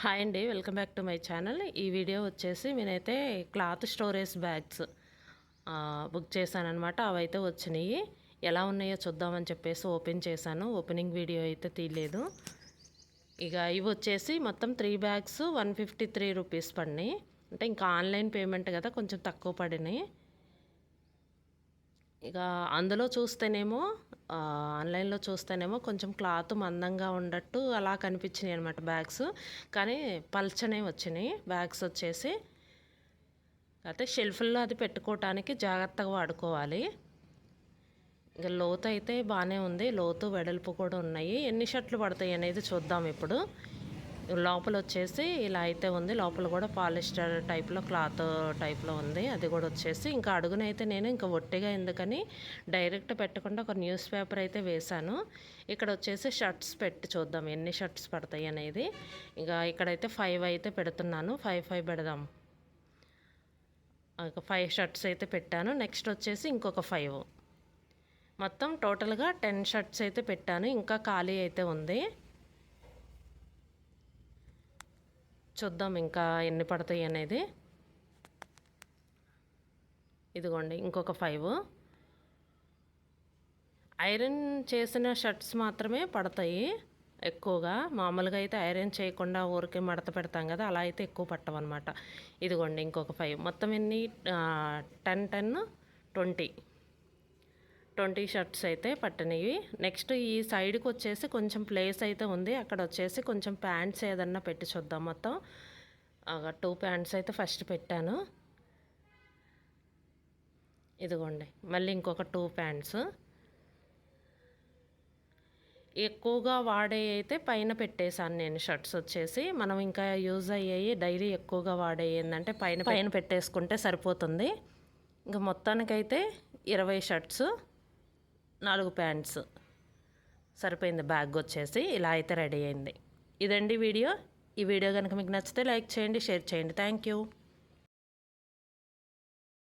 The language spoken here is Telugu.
హాయ్ అండి, welcome back to my channel. ఈ వీడియో వచ్చేసి నేనైతే క్లాత్ స్టోరేజ్ బ్యాగ్స్ బుక్ చేశానమాట. అవైతే వచ్చినాయి. ఎలా ఉన్నాయో చూద్దామని చెప్పేసి ఓపెన్ చేశాను. ఓపెనింగ్ వీడియో అయితే తీయలేదు. ఇక ఇవి వచ్చేసి మొత్తం 3 బ్యాగ్స్ 153 రూపీస్ పడినాయి. అంటే ఇంకా ఆన్లైన్ పేమెంట్ కదా, కొంచెం తక్కువ పడినాయి. ఇక అందులో చూస్తేనేమో ఆన్లైన్లో చూస్తేనేమో కొంచెం క్లాత్ మందంగా ఉన్నట్టు అలా కనిపించినాయి అనమాట బ్యాగ్స్. కానీ పల్చనే వచ్చినాయి బ్యాగ్స్ వచ్చేసి. అయితే షెల్ఫ్ల్లో అది పెట్టుకోవటానికి జాగ్రత్తగా వాడుకోవాలి. ఇక లోతు అయితే బాగానే ఉంది, లోతు వెడల్పు కూడా ఉన్నాయి. ఎన్ని షర్ట్లు పడతాయి అనేది చూద్దాం ఇప్పుడు. లోపల వచ్చేసి ఇలా అయితే ఉంది. లోపల కూడా పాలిస్టర్ టైప్లో క్లాత్ టైప్లో ఉంది. అది కూడా వచ్చేసి ఇంకా అడుగునైతే నేను ఇంకా ఒట్టిగా ఎందుకని డైరెక్ట్ పెట్టకుండా ఒక న్యూస్ పేపర్ అయితే వేశాను. ఇక్కడ వచ్చేసి షర్ట్స్ పెట్టి చూద్దాం ఎన్ని షర్ట్స్ పడతాయి అనేది. ఇక ఇక్కడైతే 5 అయితే పెడుతున్నాను. 5 పెడదాం. ఒక 5 షర్ట్స్ అయితే పెట్టాను. నెక్స్ట్ వచ్చేసి ఇంకొక 5, మొత్తం టోటల్గా 10 షర్ట్స్ అయితే పెట్టాను. ఇంకా ఖాళీ అయితే ఉంది. చూద్దాం ఇంకా ఎన్ని పడతాయి అనేది. ఇదిగోండి ఇంకొక 5. ఐరన్ చేసిన షర్ట్స్ మాత్రమే పడతాయి ఎక్కువగా. మామూలుగా అయితే ఐరన్ చేయకుండా ఊరికే మడత పెడతాం కదా, అలా అయితే ఎక్కువ పట్టవన్నమాట. ఇదిగోండి ఇంకొక 5. మొత్తం ఎన్ని 10, 20 షర్ట్స్ అయితే పట్టినవి. నెక్స్ట్ ఈ సైడ్కి వచ్చేసి కొంచెం ప్లేస్ అయితే ఉంది. అక్కడ వచ్చేసి కొంచెం ప్యాంట్స్ ఏదన్నా పెట్టి చూద్దాం. మొత్తం 2 ప్యాంట్స్ అయితే ఫస్ట్ పెట్టాను. ఇదిగోండి మళ్ళీ ఇంకొక 2 ప్యాంట్స్. ఎక్కువగా వాడే అయితే పైన పెట్టేశాను నేను. షర్ట్స్ వచ్చేసి మనం ఇంకా యూజ్ అయ్యేవి డైలీ ఎక్కువగా వాడే ఏంటంటే పైన పెట్టేసుకుంటే సరిపోతుంది. ఇంకా మొత్తానికైతే 20 షర్ట్స్ 4 ప్యాంట్స్ సరిపోయింది. బ్యాగ్ వచ్చేసి ఇలా అయితే రెడీ అయింది. ఇదండి వీడియో. ఈ వీడియో కనుక మీకు నచ్చితే లైక్ చేయండి, షేర్ చేయండి. Thank you.